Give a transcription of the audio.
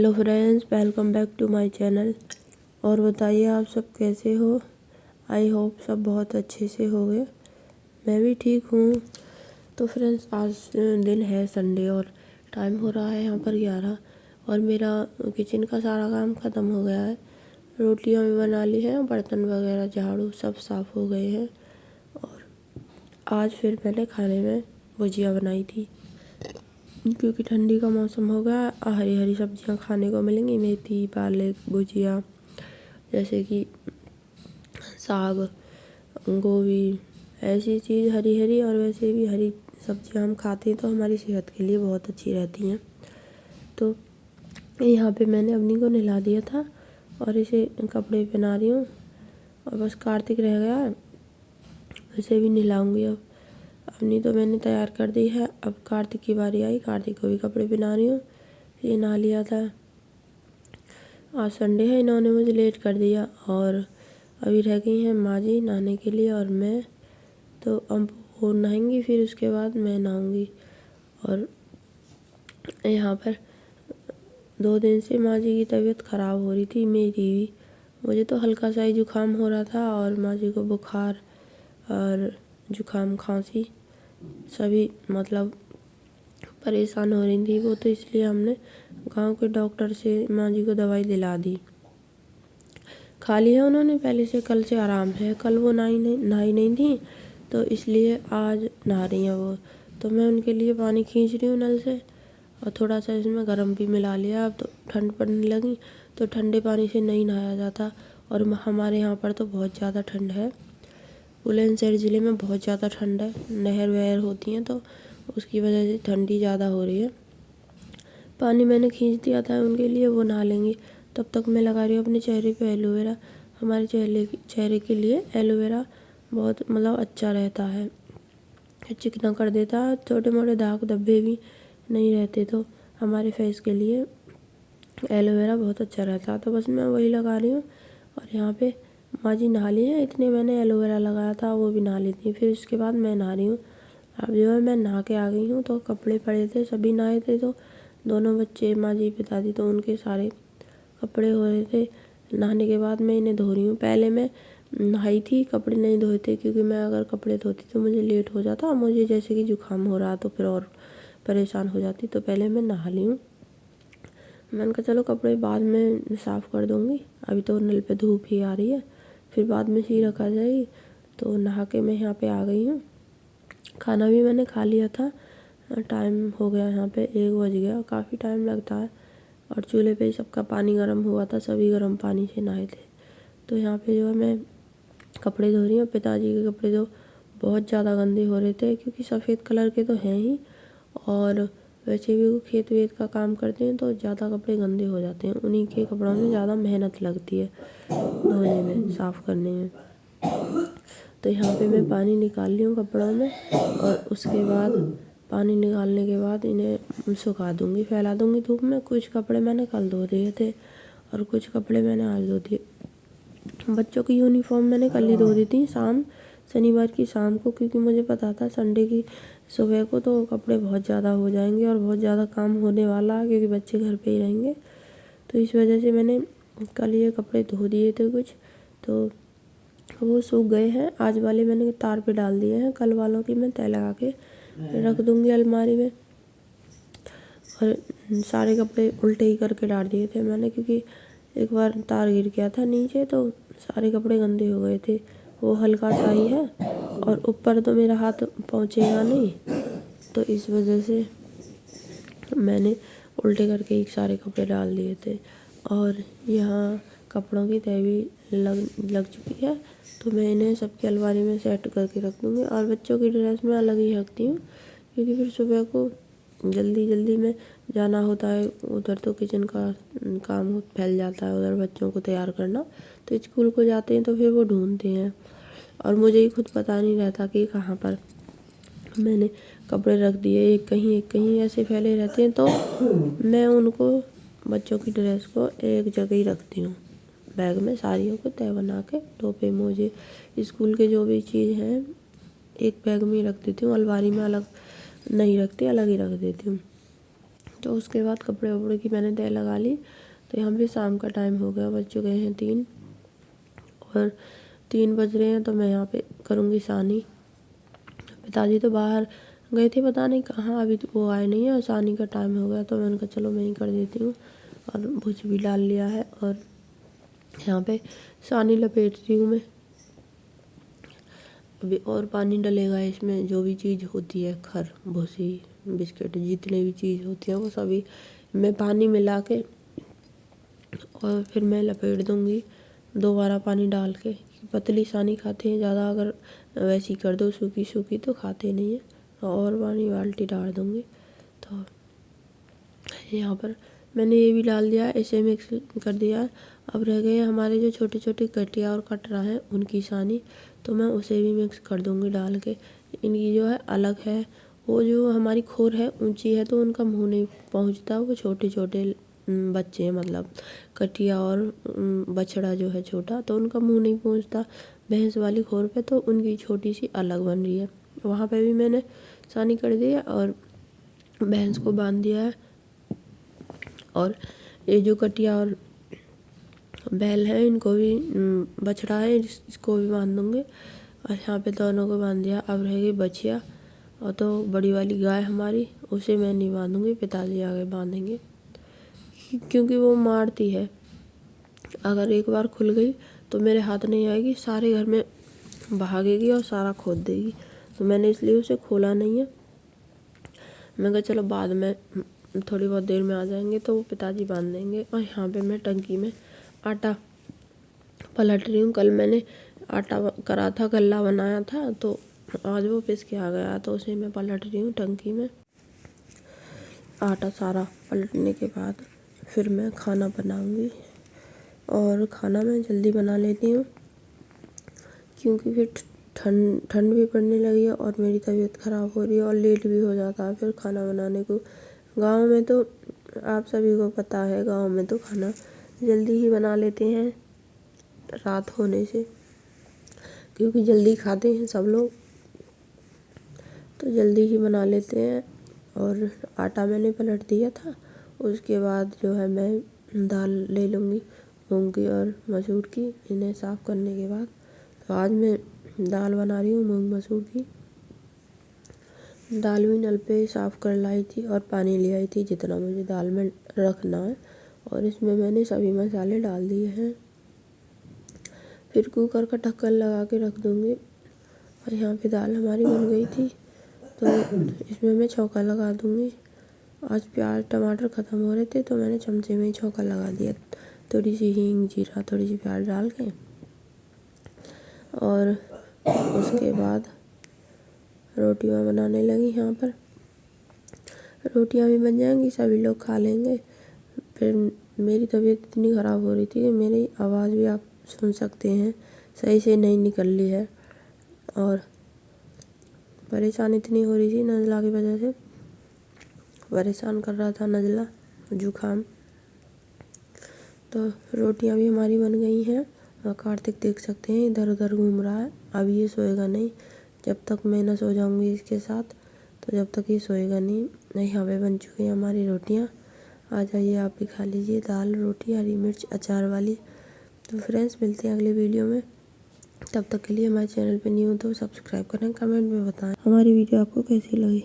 Hello friends, welcome back to my channel. और बताइए आप सब कैसे हो। आई होप सब बहुत अच्छे से होंगे। मैं भी ठीक हूँ। तो फ्रेंड्स, आज दिन है संडे और टाइम हो रहा है यहाँ पर 11 और मेरा किचन का सारा काम ख़त्म हो गया है। रोटियाँ भी बना ली हैं, बर्तन वगैरह झाड़ू सब साफ़ हो गए हैं। और आज फिर मैंने खाने में भुजिया बनाई थी, क्योंकि ठंडी का मौसम हो गया। हरी हरी सब्जियां खाने को मिलेंगी, मेथी, पालक, भुजिया, जैसे कि साग, गोभी, ऐसी चीज़ हरी हरी। और वैसे भी हरी सब्जियां हम खाते हैं तो हमारी सेहत के लिए बहुत अच्छी रहती हैं। तो यहाँ पे मैंने अपनी को नहला दिया था और इसे कपड़े पहना रही हूँ। और बस कार्तिक रह गया है, उसे भी नहलाऊँगी। अब अपनी तो मैंने तैयार कर दी है। अब कार्तिक की बारी आई, कार्तिक को भी कपड़े पहना रही हूँ। ये नहा लिया था, आज संडे है, इन्होंने मुझे लेट कर दिया। और अभी रह गई हैं माँ जी नहाने के लिए और मैं। तो अब वो नहाएंगी, फिर उसके बाद मैं नहाऊंगी। और यहाँ पर 2 दिन से माँ जी की तबीयत ख़राब हो रही थी, मेरी भी। मुझे तो हल्का सा ही जुकाम हो रहा था और माँ जी को बुखार और जुकाम, खांसी, सभी मतलब परेशान हो रही थी वो। तो इसलिए हमने गांव के डॉक्टर से माँ जी को दवाई दिला दी। खा ली है उन्होंने पहले से, कल से आराम है। कल वो नहाई नहीं थी, तो इसलिए आज नहा रही हैं वो। तो मैं उनके लिए पानी खींच रही हूँ नल से और थोड़ा सा इसमें गर्म भी मिला लिया। अब तो ठंड पड़ने लगी तो ठंडे पानी से नहीं नहाया जाता। और हमारे यहाँ पर तो बहुत ज़्यादा ठंड है। बुलंदशहर ज़िले में बहुत ज़्यादा ठंड है, नहर वहर होती हैं तो उसकी वजह से ठंडी ज़्यादा हो रही है। पानी मैंने खींच दिया था उनके लिए, वो नहा लेंगे। तब तक मैं लगा रही हूँ अपने चेहरे पे एलोवेरा। हमारे चेहरे के लिए एलोवेरा बहुत मतलब अच्छा रहता है, चिकना कर देता है। छोटे मोटे दाग धब्बे भी नहीं रहते, तो हमारे फेस के लिए एलोवेरा बहुत अच्छा रहता है। तो बस मैं वही लगा रही हूँ। और यहाँ पे माँ जी नहा ली है, इतने मैंने एलोवेरा लगाया था, वो भी नहा ली थी। फिर उसके बाद मैं नहा रही हूँ। अब जो है मैं नहा के आ गई हूँ, तो कपड़े पड़े थे, सभी नहाए थे। तो दोनों बच्चे, माँ जी, पिताजी, तो उनके सारे कपड़े हो रहे थे। नहाने के बाद मैं इन्हें धो रही हूँ। पहले मैं नहाई थी, कपड़े नहीं धोए थे, क्योंकि मैं अगर कपड़े धोती तो मुझे लेट हो जाता। मुझे जैसे कि जुकाम हो रहा तो फिर और परेशान हो जाती। तो पहले मैं नहा ली हूँ। मैंने कहा चलो कपड़े बाद में साफ़ कर दूँगी, अभी तो नल पे धूप ही आ रही है, फिर बाद में सी रखा जाएगी। तो नहा के मैं यहाँ पे आ गई हूँ। खाना भी मैंने खा लिया था। टाइम हो गया, यहाँ पे 1 बज गया, काफ़ी टाइम लगता है। और चूल्हे पे सबका पानी गर्म हुआ था, सभी गर्म पानी से नहाए थे। तो यहाँ पे जो है मैं कपड़े धो रही हूँ। पिताजी के कपड़े तो बहुत ज़्यादा गंदे हो रहे थे, क्योंकि सफ़ेद कलर के तो हैं ही, और वैसे भी वो खेत वेत का काम करते हैं तो ज़्यादा कपड़े गंदे हो जाते हैं। उन्हीं के कपड़ों में ज़्यादा मेहनत लगती है धोने में, साफ़ करने में। तो यहाँ पे मैं पानी निकाल ली हूँ कपड़ों में, और उसके बाद पानी निकालने के बाद इन्हें सुखा दूँगी, फैला दूँगी धूप में। कुछ कपड़े मैंने कल धो दिए थे और कुछ कपड़े मैंने आज धो दिए। बच्चों की यूनिफॉर्म मैंने कल ही धो दी थी, शनिवार की शाम को, क्योंकि मुझे पता था संडे की सुबह को तो कपड़े बहुत ज़्यादा हो जाएंगे और बहुत ज़्यादा काम होने वाला है, क्योंकि बच्चे घर पे ही रहेंगे। तो इस वजह से मैंने कल ये कपड़े धो दिए थे कुछ, तो वो सूख गए हैं। आज वाले मैंने तार पे डाल दिए हैं, कल वालों की मैं तय लगा के रख दूँगी अलमारी में। और सारे कपड़े उल्टे ही करके डाल दिए थे मैंने, क्योंकि एक बार तार गिर गया था नीचे तो सारे कपड़े गंदे हो गए थे। वो हल्का सा ही है और ऊपर तो मेरा हाथ पहुँचेगा नहीं, तो इस वजह से मैंने उल्टे करके ही सारे कपड़े डाल दिए थे। और यहाँ कपड़ों की तय भी लग चुकी है, तो मैं इन्हें सबकी अलमारी में सेट करके रख दूँगी। और बच्चों की ड्रेस मैं अलग ही रखती हूँ, क्योंकि फिर सुबह को जल्दी में जाना होता है उधर, तो किचन का काम फैल जाता है उधर, बच्चों को तैयार करना। तो स्कूल को जाते हैं तो फिर वो ढूंढते हैं, और मुझे ही खुद पता नहीं रहता कि कहाँ पर मैंने कपड़े रख दिए। एक कहीं ऐसे फैले रहते हैं, तो मैं उनको, बच्चों की ड्रेस को एक जगह ही रखती हूँ, बैग में साड़ियों को तय बना के, टोपे, मोजे, स्कूल के जो भी चीज़ हैं एक बैग में ही रख देती हूँ। अलमारी में अलग नहीं रखती, अलग ही रख देती हूँ। तो उसके बाद कपड़े वपड़े की मैंने तय लगा ली। तो यहाँ पे शाम का टाइम हो गया, बज चुके हैं 3 और 3 बज रहे हैं। तो मैं यहाँ पे करूँगी सानी। पिताजी तो बाहर गए थे, पता नहीं कहाँ, अभी तो वो आए नहीं है और सानी का टाइम हो गया। तो मैंने कहा चलो मैं ही कर देती हूँ और भुज भी डाल लिया है और यहाँ पे सानी लपेट रही हूँ मैं। अभी और पानी डलेगा इसमें, जो भी चीज़ होती है, खर भूसी बिस्किट जितने भी चीज़ होती है वो सभी मैं पानी मिला के और फिर मैं लपेट दूँगी दोबारा पानी डाल के। पतली सानी खाते हैं ज़्यादा, अगर वैसी कर दो सूखी सूखी तो खाते नहीं है। और पानी बाल्टी डाल दूँगी। तो यहाँ पर मैंने ये भी डाल दिया, इसे मिक्स कर दिया। अब रह गए हमारे जो छोटे छोटे कटिया और कटरा हैं उनकी सानी, तो मैं उसे भी मिक्स कर दूँगी डाल के। इनकी जो है अलग है, वो जो हमारी खोर है ऊंची है तो उनका मुंह नहीं पहुंचता, वो छोटे छोटे बच्चे हैं, मतलब कटिया और बछड़ा जो है छोटा, तो उनका मुंह नहीं पहुंचता भैंस वाली खोर पे, तो उनकी छोटी सी अलग बन रही है। वहाँ पे भी मैंने सानी कर दी है और भैंस को बांध दिया है। और ये जो कटिया और बैल है इनको भी, बछड़ा है इसको भी बांध दूँगी। और यहाँ पे दोनों को बांध दिया। अब रह गई बछिया, और तो बड़ी वाली गाय हमारी, उसे मैं नहीं बांधूँगी, पिताजी आगे बांधेंगे क्योंकि वो मारती है। अगर एक बार खुल गई तो मेरे हाथ नहीं आएगी, सारे घर में भागेगी और सारा खोद देगी। तो मैंने इसलिए उसे खोला नहीं है। मैं कहा चलो बाद में थोड़ी बहुत देर में आ जाएंगे तो वो पिताजी बांध देंगे। और यहाँ पे मैं टंकी में आटा पलट रही हूँ। कल मैंने आटा करा था, गल्ला बनाया था, तो आज वो पिस के आ गया, तो उसे मैं पलट रही हूँ टंकी में। आटा सारा पलटने के बाद फिर मैं खाना बनाऊँगी। और खाना मैं जल्दी बना लेती हूँ क्योंकि फिर ठंड भी पड़ने लगी है और मेरी तबीयत ख़राब हो रही है और लेट भी हो जाता है फिर खाना बनाने को। गांव में तो आप सभी को पता है, गांव में तो खाना जल्दी ही बना लेते हैं रात होने से, क्योंकि जल्दी खाते हैं सब लोग, तो जल्दी ही बना लेते हैं। और आटा मैंने पलट दिया था। उसके बाद जो है मैं दाल ले लूँगी मूंग की और मसूर की, इन्हें साफ़ करने के बाद। तो आज मैं दाल बना रही हूँ मूंग मसूर की। दाल भी नल पे साफ़ कर लाई थी और पानी ले आई थी जितना मुझे दाल में रखना है, और इसमें मैंने सभी मसाले डाल दिए हैं। फिर कुकर का ढक्कन लगा के रख दूँगी। और यहाँ पे दाल हमारी बन गई थी, तो इसमें मैं छौंका लगा दूँगी। आज प्याज टमाटर ख़त्म हो रहे थे तो मैंने चमचे में ही छौंका लगा दिया, थोड़ी सी हींग जीरा थोड़ी सी प्याज डाल के। और उसके बाद रोटियां बनाने लगी। यहाँ पर रोटियां भी बन जाएंगी, सभी लोग खा लेंगे। फिर मेरी तबीयत इतनी ख़राब हो रही थी कि मेरी आवाज़ भी आप सुन सकते हैं सही से नहीं निकल रही है, और परेशान इतनी हो रही थी नज़ला की वजह से, परेशान कर रहा था नज़ला जुकाम। तो रोटियां भी हमारी बन गई हैं और कार्तिक देख सकते हैं इधर उधर घूम रहा है। अब ये सोएगा नहीं जब तक मैं न सो जाऊंगी इसके साथ, तो जब तक ये सोएगा नहीं। यहाँ पे बन चुकी हैं हमारी रोटियां, आ जाइए आप भी खा लीजिए, दाल रोटी हरी मिर्च अचार वाली। तो फ्रेंड्स मिलते हैं अगले वीडियो में, तब तक के लिए हमारे चैनल पे न्यू हो तो सब्सक्राइब करें, कमेंट में बताएं हमारी वीडियो आपको कैसी लगी।